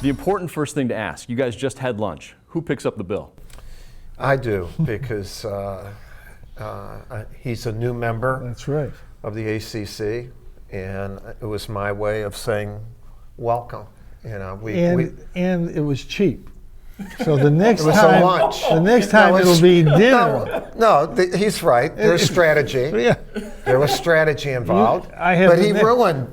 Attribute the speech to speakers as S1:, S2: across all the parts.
S1: The important first thing to ask, you guys just had lunch. Who picks up the bill?
S2: I do, because he's a new member.
S3: That's right.
S2: Of the ACC, and it was my way of saying welcome. You know,
S3: and it was cheap. So the next
S2: it was
S3: time,
S2: a lunch.
S3: The next time it'll be dinner.
S2: No, he's right. There's strategy.
S3: Yeah.
S2: There was strategy involved.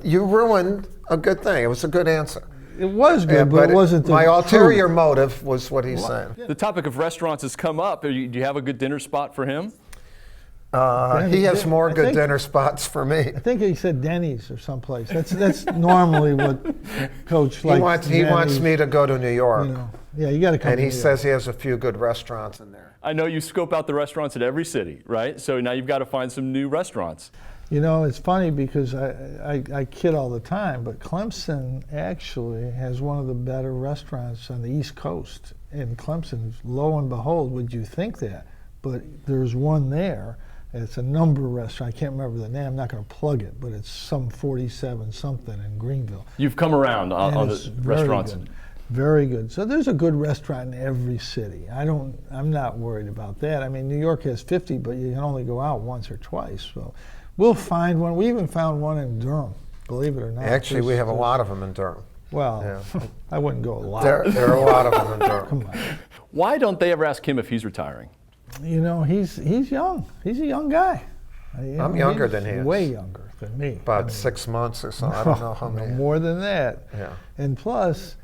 S2: You ruined a good thing. It was a good answer.
S3: It was good, but it wasn't the
S2: my
S3: truth.
S2: ulterior motive was what he's saying.
S1: The topic of restaurants has come up. Do you have a good dinner spot for him?
S2: He has more good dinner spots for me.
S3: I think he said Denny's or someplace. That's normally what Coach likes.
S2: He wants me to go to New York.
S3: You know, yeah, you got to come.
S2: And he says he has a few good restaurants in there.
S1: I know you scope out the restaurants at every city, right? So now you've got to find some new restaurants.
S3: You know, it's funny because I kid all the time, but Clemson actually has one of the better restaurants on the East Coast. And Clemson, lo and behold, would you think that? But there's one there. It's a number restaurant. I can't remember the name. I'm not going to plug it, but it's some 47 something in Greenville.
S1: You've come around on the restaurants.
S3: Good. Very good. So there's a good restaurant in every city. I'm not worried about that. I mean, New York has 50, but you can only go out once or twice. So we'll find one. We even found one in Durham, believe it or not.
S2: Actually, we have a lot of them in Durham.
S3: Well, yeah. I wouldn't go a lot.
S2: There are a lot of them in Durham.
S3: Come on.
S1: Why don't they ever ask him if he's retiring?
S3: You know, he's young. He's a young guy.
S2: I'm younger than he is.
S3: Way younger than me.
S2: About 6 months or so. I don't know how many.
S3: More than that.
S2: Yeah.
S3: And plus,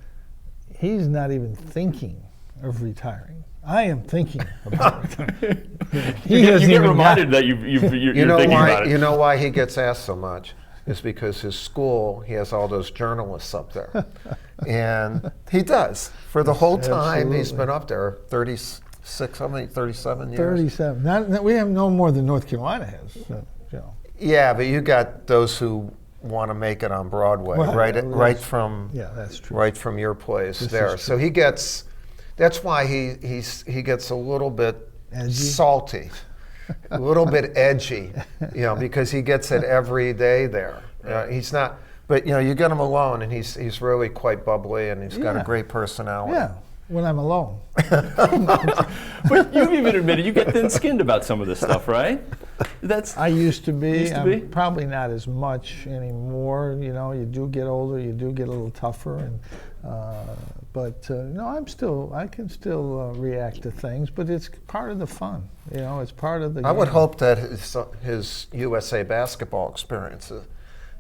S3: he's not even thinking of retiring. I am thinking about it.
S1: You get reminded that you're thinking about it.
S2: You know why he gets asked so much? Is because his school, he has all those journalists up there. And he does. For the whole time he's been up there, 37 years?
S3: 37. We have no more than North Carolina has. So, you know.
S2: Yeah, but you got those who want to make it on Broadway, right from
S3: that's true.
S2: Right from your place there. So he gets. That's why he gets a little bit salty, a little bit edgy, you know, because he gets it every day there. He's not, but you know, you get him alone, and he's really quite bubbly, and he's got a great personality.
S3: Yeah. When I'm alone.
S1: But you've even admitted you get thin-skinned about some of this stuff, right?
S3: I used to be. I'm probably not as much anymore. You know, you do get older, you do get a little tougher, and no, I can still react to things, but it's part of the fun. You know, it's part of the game.
S2: I would hope that his USA basketball experience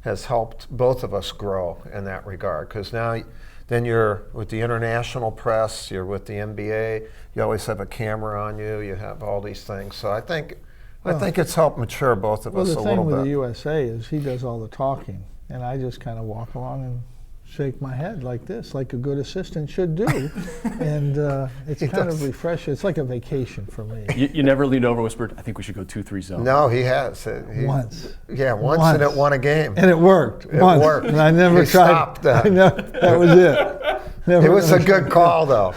S2: has helped both of us grow in that regard, because now. Then you're with the international press, you're with the NBA, you always have a camera on you, you have all these things. So I think it's helped mature both of us a little bit.
S3: Well, the thing with the USA is he does all the talking, and I just kind of walk along and shake my head like this, like a good assistant should do. And it's kind of refreshing. It's like a vacation for me.
S1: You never leaned over and whispered, I think we should go 2-3 zone.
S2: No, he has.
S3: Once.
S2: Yeah, once, and it won a game.
S3: And it worked.
S2: It worked.
S3: And I never tried.
S2: Stopped that.
S3: That was it.
S2: It was a good call, though.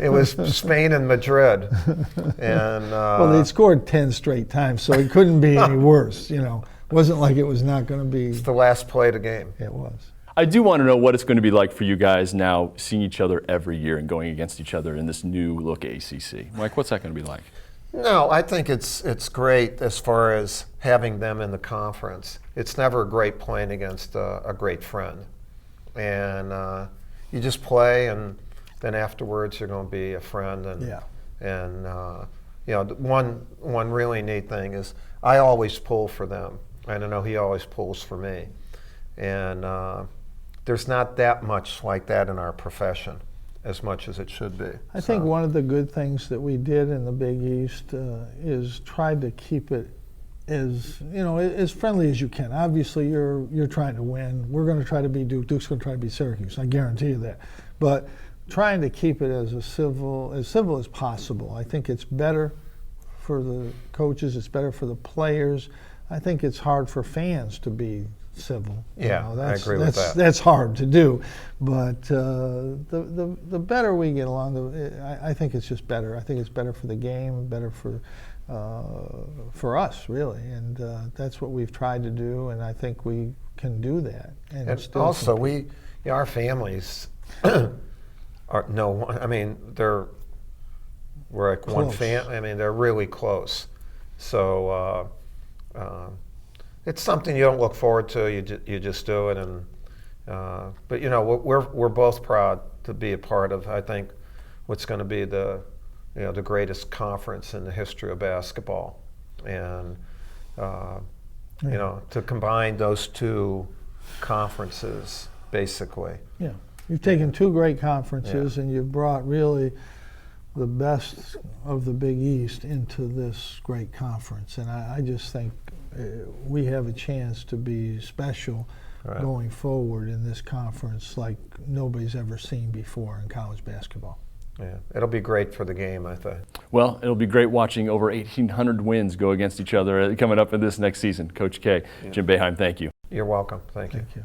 S2: It was Spain and Madrid. And
S3: well, they'd scored 10 straight times, so it couldn't be any worse. You know, it wasn't like it was not going to be.
S2: It's the last play of the game.
S3: It was.
S1: I do want to know what it's going to be like for you guys now seeing each other every year and going against each other in this new look ACC. Mike, what's that going to be like?
S2: No, I think it's great as far as having them in the conference. It's never great playing against a great friend. And you just play, and then afterwards you're going to be a friend. And you know, one really neat thing is I always pull for them. And I know he always pulls for me. And there's not that much like that in our profession, as much as it should be.
S3: I think one of the good things that we did in the Big East is tried to keep it as, you know, as friendly as you can. Obviously, you're trying to win. We're going to try to beat Duke. Duke's going to try to beat Syracuse. I guarantee you that. But trying to keep it as civil as possible. I think it's better for the coaches. It's better for the players. I think it's hard for fans to be civil.
S2: Yeah, I agree with that.
S3: That's hard to do, but the better we get along, I think it's just better. I think it's better for the game, better for us, really, and that's what we've tried to do, and I think we can do that.
S2: And also, our families, no, I mean, we're like one
S3: Close.
S2: I mean, they're really close. So it's something you don't look forward to. You just do it, and but you know, we're both proud to be a part of, I think, what's going to be the greatest conference in the history of basketball, and you know, to combine those two conferences, basically.
S3: Yeah, you've taken two great conferences and you've brought really the best of the Big East into this great conference, and I just think we have a chance to be special going forward in this conference like nobody's ever seen before in college basketball.
S2: Yeah, it'll be great for the game, I think.
S1: Well, it'll be great watching over 1,800 wins go against each other coming up in this next season. Coach K, Jim Boeheim, thank you.
S2: You're welcome. Thank you.
S3: Thank you.